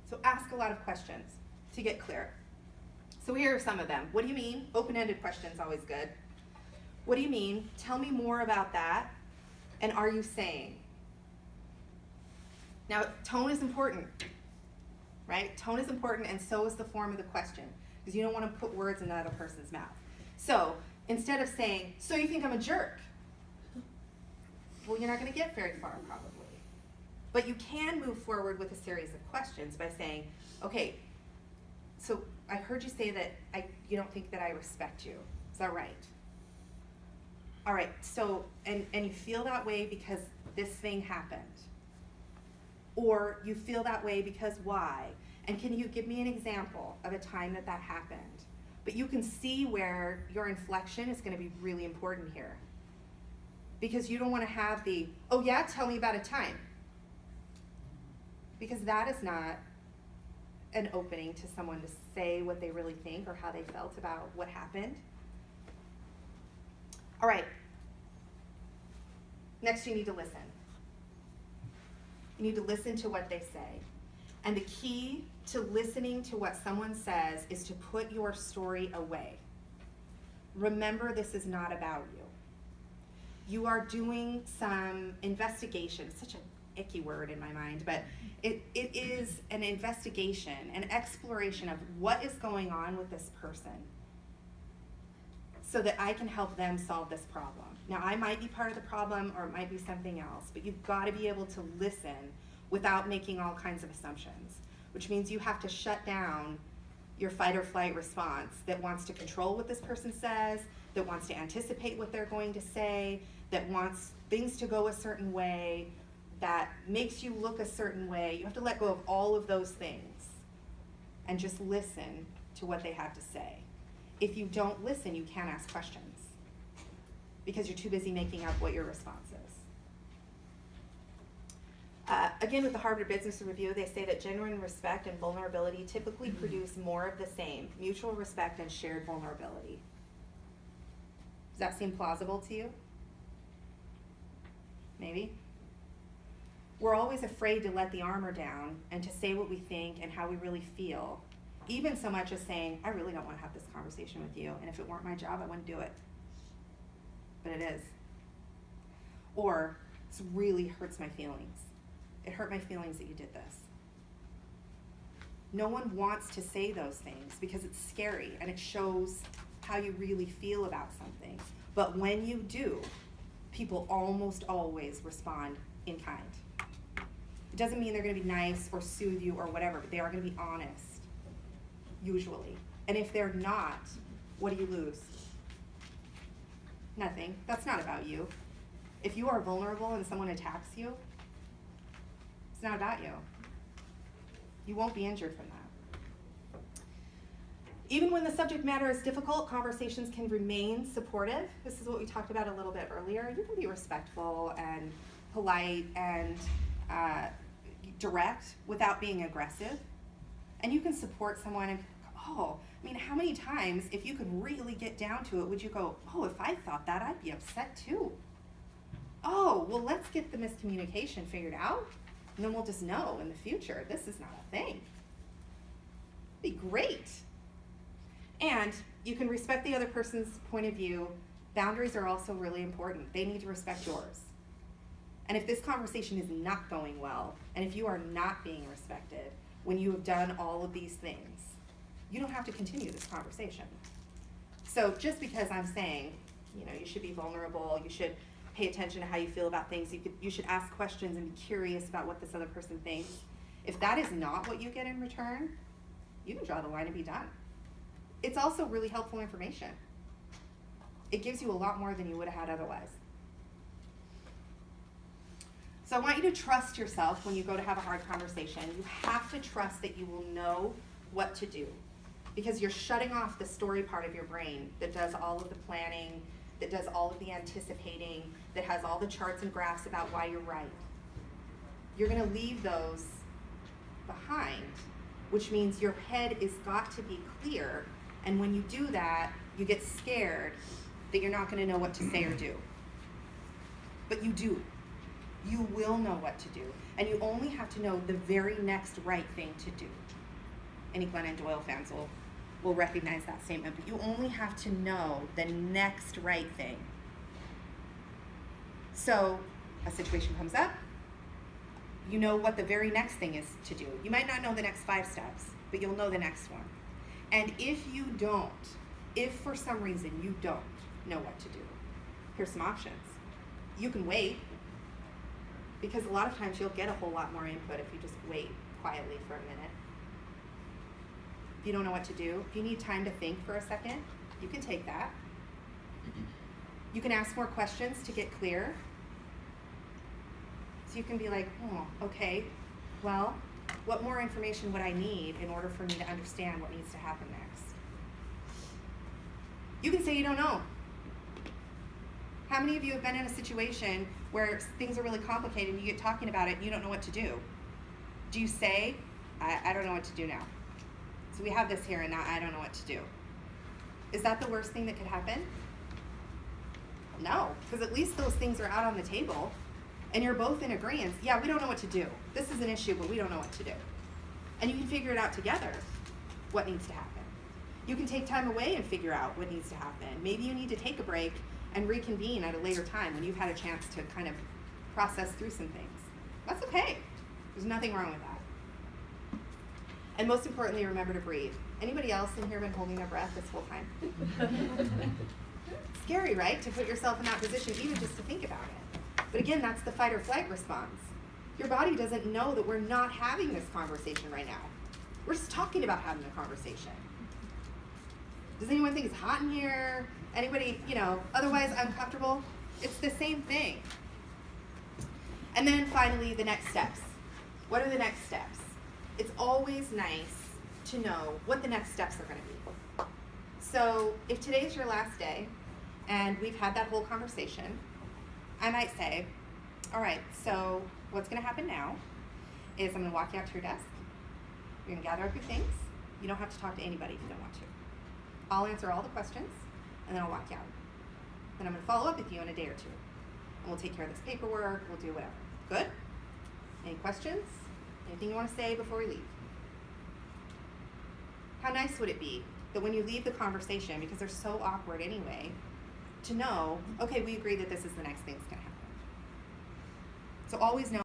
So ask a lot of questions to get clear. So here are some of them. What do you mean? Open-ended questions, always good. What do you mean? Tell me more about that. And are you saying? Now, tone is important, right? Tone is important, and so is the form of the question, because you don't want to put words in the other person's mouth. So instead of saying, so you think I'm a jerk? Well, you're not going to get very far, probably. But you can move forward with a series of questions by saying, okay, so I heard you say that you don't think that I respect you. Is that right? All right, so, and you feel that way because this thing happened. Or you feel that way because why? And can you give me an example of a time that happened? But you can see where your inflection is going to be really important here. Because you don't want to have the, oh yeah, tell me about a time. Because that is not an opening to someone to say what they really think or how they felt about what happened. All right. Next, you need to listen. You need to listen to what they say. And the key to listening to what someone says is to put your story away. Remember, this is not about you. You are doing some investigation. It's such an icky word in my mind, but it is an investigation, an exploration of what is going on with this person so that I can help them solve this problem. Now, I might be part of the problem or it might be something else, but you've got to be able to listen without making all kinds of assumptions, which means you have to shut down your fight or flight response that wants to control what this person says, that wants to anticipate what they're going to say, that wants things to go a certain way, that makes you look a certain way. You have to let go of all of those things and just listen to what they have to say. If you don't listen, you can't ask questions because you're too busy making up what your response is. Again, with the Harvard Business Review, they say that genuine respect and vulnerability typically produce more of the same, mutual respect and shared vulnerability. Does that seem plausible to you? Maybe? We're always afraid to let the armor down and to say what we think and how we really feel, even so much as saying, I really don't want to have this conversation with you, and if it weren't my job, I wouldn't do it. But it is. Or, this really hurts my feelings. It hurt my feelings that you did this. No one wants to say those things because it's scary and it shows how you really feel about something. But when you do, people almost always respond in kind. It doesn't mean they're going to be nice or soothe you or whatever, but they are going to be honest, usually. And if they're not, what do you lose? Nothing. That's not about you. If you are vulnerable and someone attacks you, it's not about you. You won't be injured from that. Even when the subject matter is difficult, conversations can remain supportive. This is what we talked about a little bit earlier. You can be respectful and polite and direct without being aggressive. And you can support someone and, how many times, if you could really get down to it, would you go, if I thought that, I'd be upset too. Well, let's get the miscommunication figured out, and then we'll just know in the future, this is not a thing. It'd be great. And you can respect the other person's point of view. Boundaries are also really important. They need to respect yours. And if this conversation is not going well, and if you are not being respected when you have done all of these things, you don't have to continue this conversation. So just because I'm saying, you should be vulnerable, you should pay attention to how you feel about things, you should ask questions and be curious about what this other person thinks. If that is not what you get in return, you can draw the line and be done. It's also really helpful information. It gives you a lot more than you would have had otherwise. So I want you to trust yourself when you go to have a hard conversation. You have to trust that you will know what to do, because you're shutting off the story part of your brain that does all of the planning, that does all of the anticipating, that has all the charts and graphs about why you're right. You're going to leave those behind, which means your head is got to be clear, and when you do that, you get scared that you're not going to know what to say or do. But you do. You will know what to do. And you only have to know the very next right thing to do. Any Glennon Doyle fans will recognize that statement, but you only have to know the next right thing. So a situation comes up, you know what the very next thing is to do. You might not know the next 5 steps, but you'll know the next one. And if for some reason you don't know what to do, here's some options. You can wait, because a lot of times you'll get a whole lot more input if you just wait quietly for a minute. If you don't know what to do, if you need time to think for a second, you can take that. You can ask more questions to get clear. So you can be like, oh, okay, well, what more information would I need in order for me to understand what needs to happen next? You can say you don't know. How many of you have been in a situation where things are really complicated and you get talking about it and you don't know what to do? Do you say, I don't know what to do now? So we have this here and now I don't know what to do. Is that the worst thing that could happen? No, because at least those things are out on the table and you're both in agreement. Yeah, we don't know what to do. This is an issue, but we don't know what to do. And you can figure it out together, what needs to happen. You can take time away and figure out what needs to happen. Maybe you need to take a break and reconvene at a later time when you've had a chance to kind of process through some things. That's okay. There's nothing wrong with that. And most importantly, remember to breathe. Anybody else in here been holding their breath this whole time? Scary, right? To put yourself in that position, even just to think about it. But again, that's the fight or flight response. Your body doesn't know that we're not having this conversation right now. We're just talking about having a conversation. Does anyone think it's hot in here? Anybody, otherwise uncomfortable? It's the same thing. And then finally, the next steps. What are the next steps? It's always nice to know what the next steps are going to be. So if today's your last day and we've had that whole conversation, I might say, all right, so what's going to happen now is I'm going to walk you out to your desk. You're going to gather up your things. You don't have to talk to anybody if you don't want to. I'll answer all the questions, and then I'll walk you out. Then I'm going to follow up with you in a day or two. And we'll take care of this paperwork. We'll do whatever. Good? Any questions? Anything you want to say before we leave? How nice would it be that when you leave the conversation, because they're so awkward anyway, to know, okay, we agree that this is the next thing that's going to happen. So always know